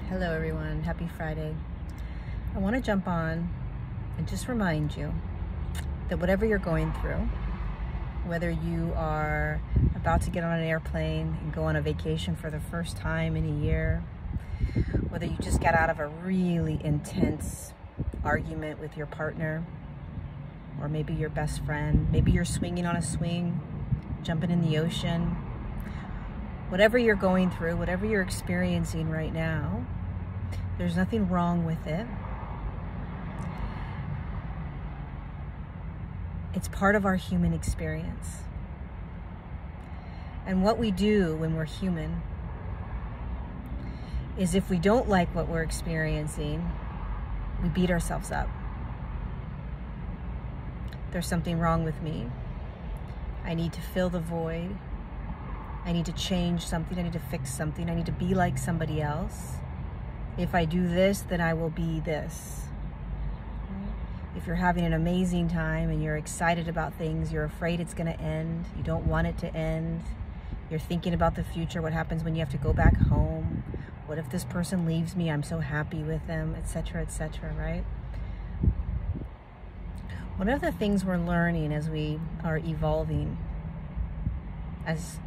Hello everyone, happy Friday. I want to jump on and just remind you that whatever you're going through, whether you are about to get on an airplane and go on a vacation for the first time in a year, whether you just got out of a really intense argument with your partner, or maybe your best friend, maybe you're swinging on a swing, jumping in the ocean, whatever you're going through, whatever you're experiencing right now, there's nothing wrong with it. It's part of our human experience. And what we do when we're human is, if we don't like what we're experiencing, we beat ourselves up. There's something wrong with me. I need to fill the void. I need to change something. I need to fix something. I need to be like somebody else. If I do this, then I will be this. If you're having an amazing time and you're excited about things, you're afraid it's going to end. You don't want it to end. You're thinking about the future. What happens when you have to go back home? What if this person leaves me? I'm so happy with them, etc., right? One of the things we're learning as we are evolving as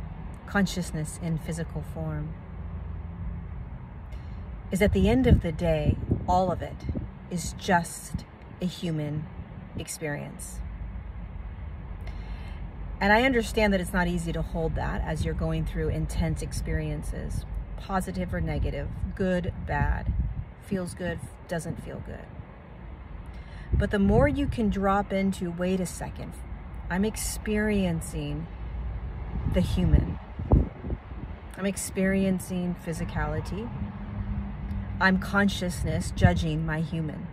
consciousness in physical form is, at the end of the day, all of it is just a human experience. And I understand that it's not easy to hold that as you're going through intense experiences, positive or negative, good, bad, feels good, doesn't feel good. But the more you can drop into, wait a second, I'm experiencing the human. I'm experiencing physicality. I'm consciousness judging my human.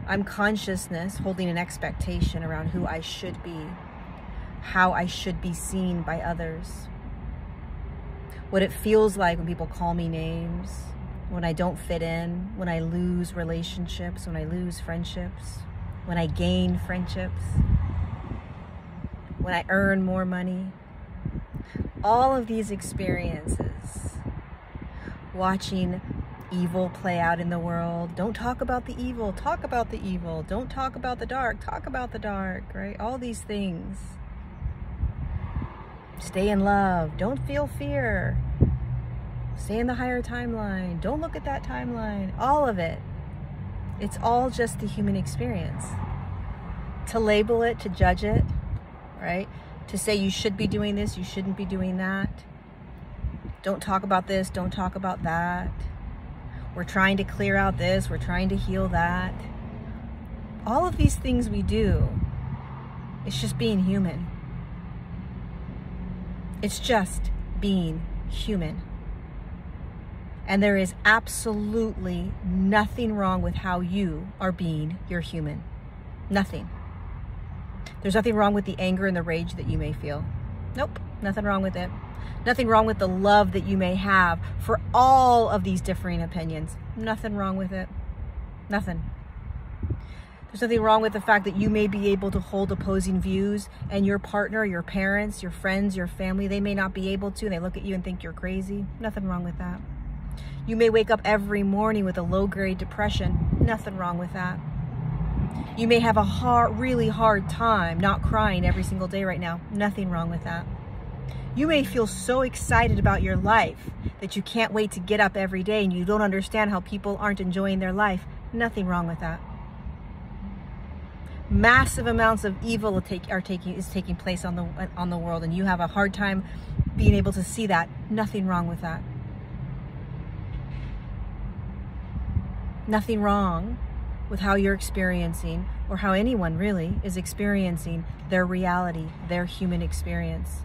I'm consciousness holding an expectation around who I should be, how I should be seen by others, what it feels like when people call me names, when I don't fit in, when I lose relationships, when I lose friendships, when I gain friendships, when I earn more money. All of these experiences, watching evil play out in the world. Don't talk about the evil, talk about the evil. Don't talk about the dark, talk about the dark, right? All these things. Stay in love, don't feel fear. Stay in the higher timeline, don't look at that timeline. All of it. It's all just the human experience. To label it, to judge it, right? To say you should be doing this, you shouldn't be doing that. Don't talk about this, don't talk about that. We're trying to clear out this, we're trying to heal that. All of these things we do, it's just being human. It's just being human. And there is absolutely nothing wrong with how you are being your human. Nothing. There's nothing wrong with the anger and the rage that you may feel. Nope, nothing wrong with it. Nothing wrong with the love that you may have for all of these differing opinions. Nothing wrong with it. Nothing. There's nothing wrong with the fact that you may be able to hold opposing views, and your partner, your parents, your friends, your family, they may not be able to, and they look at you and think you're crazy. Nothing wrong with that. You may wake up every morning with a low-grade depression. Nothing wrong with that. You may have a really hard time not crying every single day right now. Nothing wrong with that. You may feel so excited about your life that you can't wait to get up every day, and you don't understand how people aren't enjoying their life. Nothing wrong with that. Massive amounts of evil is taking place on the world, and you have a hard time being able to see that. Nothing wrong with that. Nothing wrong with how you're experiencing, or how anyone really is experiencing, their reality, their human experience.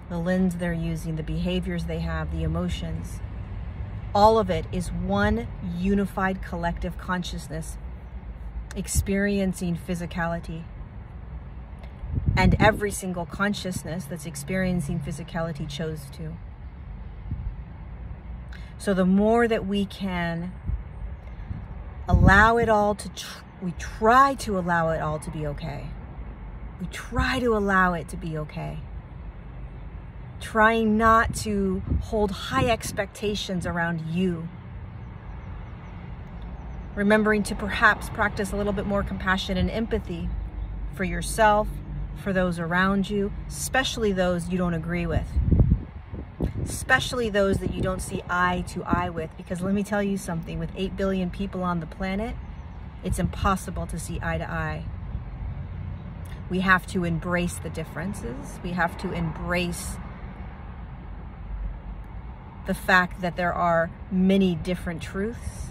The lens they're using, the behaviors they have, the emotions. All of it is one unified collective consciousness experiencing physicality. And every single consciousness that's experiencing physicality chose to. So the more that we can allow it all to, we try to allow it all to be okay. We try to allow it to be okay. trying not to hold high expectations around you. Remembering to perhaps practice a little bit more compassion and empathy for yourself, for those around you, especially those you don't agree with. Especially those that you don't see eye to eye with. Because let me tell you something, with 8 billion people on the planet, it's impossible to see eye to eye. We have to embrace the differences. We have to embrace the fact that there are many different truths.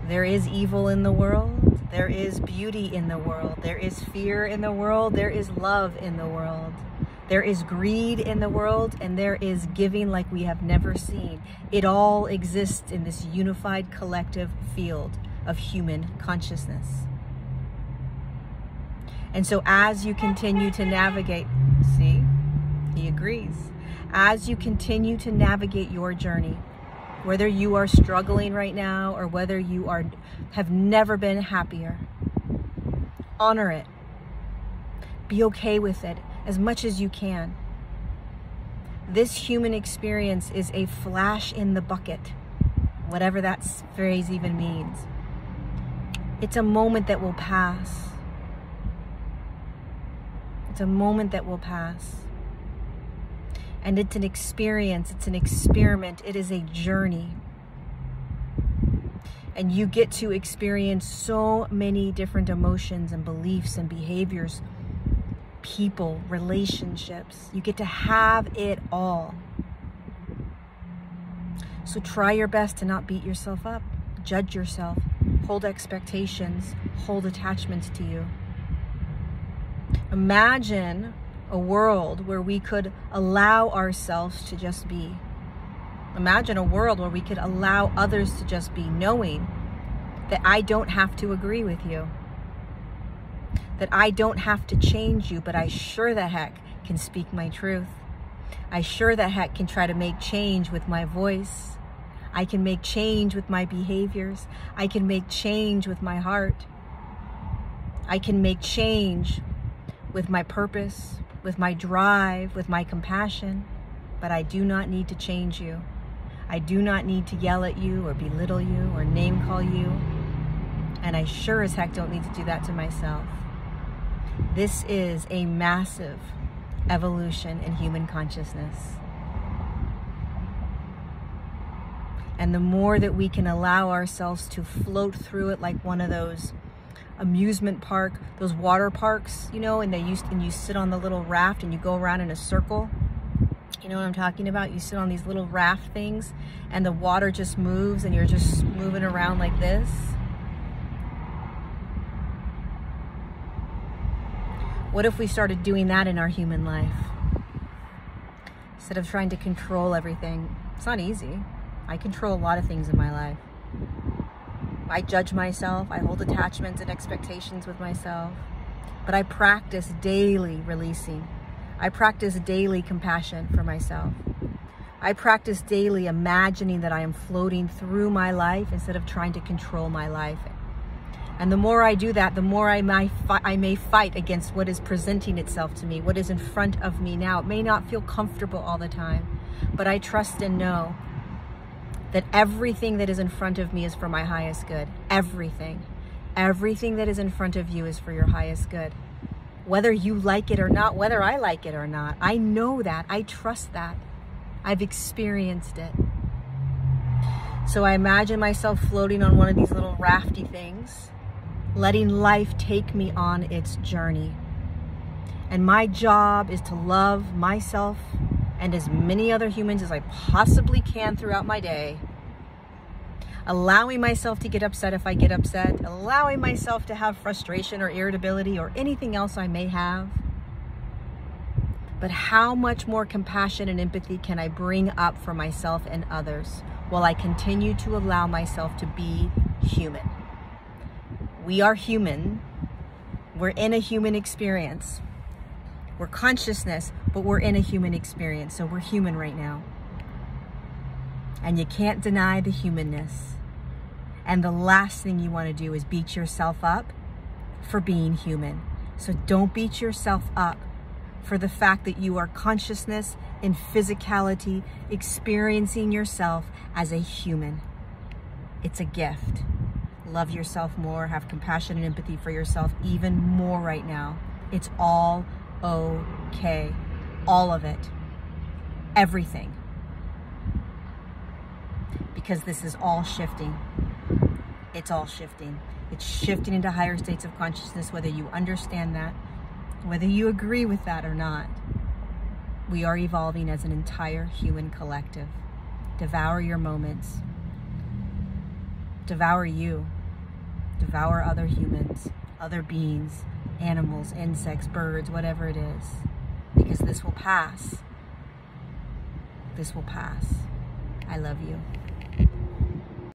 There is evil in the world. There is beauty in the world. There is fear in the world. There is love in the world. There is greed in the world, and there is giving like we have never seen. It all exists in this unified collective field of human consciousness. And so as you continue to navigate, see, he agrees. As you continue to navigate your journey, whether you are struggling right now or whether you have never been happier, honor it. Be okay with it as much as you can. This human experience is a flash in the bucket, whatever that phrase even means. It's a moment that will pass. It's a moment that will pass. And it's an experience, it's an experiment, it is a journey. And you get to experience so many different emotions and beliefs and behaviors, people, relationships. You get to have it all. So try your best to not beat yourself up, judge yourself, hold expectations, hold attachments to you. Imagine a world where we could allow ourselves to just be. Imagine a world where we could allow others to just be, knowing that I don't have to agree with you, that I don't have to change you, but I sure the heck can speak my truth. I sure the heck can try to make change with my voice. I can make change with my behaviors. I can make change with my heart. I can make change with my purpose, with my drive, with my compassion, but I do not need to change you. I do not need to yell at you or belittle you or name call you. And I sure as heck don't need to do that to myself. This is a massive evolution in human consciousness. And the more that we can allow ourselves to float through it like one of those amusement park, those water parks, you know, and you sit on the little raft and you go around in a circle. You know what I'm talking about? You sit on these little raft things and the water just moves and you're just moving around like this. What if we started doing that in our human life? Instead of trying to control everything. It's not easy. I control a lot of things in my life. I judge myself, I hold attachments and expectations with myself, but I practice daily releasing. I practice daily compassion for myself. I practice daily imagining that I am floating through my life instead of trying to control my life. And the more I do that, the more I may fight against what is presenting itself to me, what is in front of me now. It may not feel comfortable all the time, but I trust and know that everything that is in front of me is for my highest good. Everything. Everything that is in front of you is for your highest good. Whether you like it or not, whether I like it or not, I know that. I trust that. I've experienced it. So I imagine myself floating on one of these little rafty things, letting life take me on its journey. And my job is to love myself and as many other humans as I possibly can throughout my day, allowing myself to get upset if I get upset, allowing myself to have frustration or irritability or anything else I may have. But how much more compassion and empathy can I bring up for myself and others while I continue to allow myself to be human? We are human. We're in a human experience. We're consciousness, but we're in a human experience. So we're human right now. And you can't deny the humanness. And the last thing you want to do is beat yourself up for being human. So don't beat yourself up for the fact that you are consciousness in physicality, experiencing yourself as a human. It's a gift. Love yourself more, have compassion and empathy for yourself even more right now. It's all okay. All of it. Everything. Because this is all shifting. It's all shifting. It's shifting into higher states of consciousness, whether you understand that, whether you agree with that or not. We are evolving as an entire human collective. Devour your moments. Devour you. Devour other humans, other beings, animals, insects, birds, whatever it is. Because this will pass. This will pass. I love you.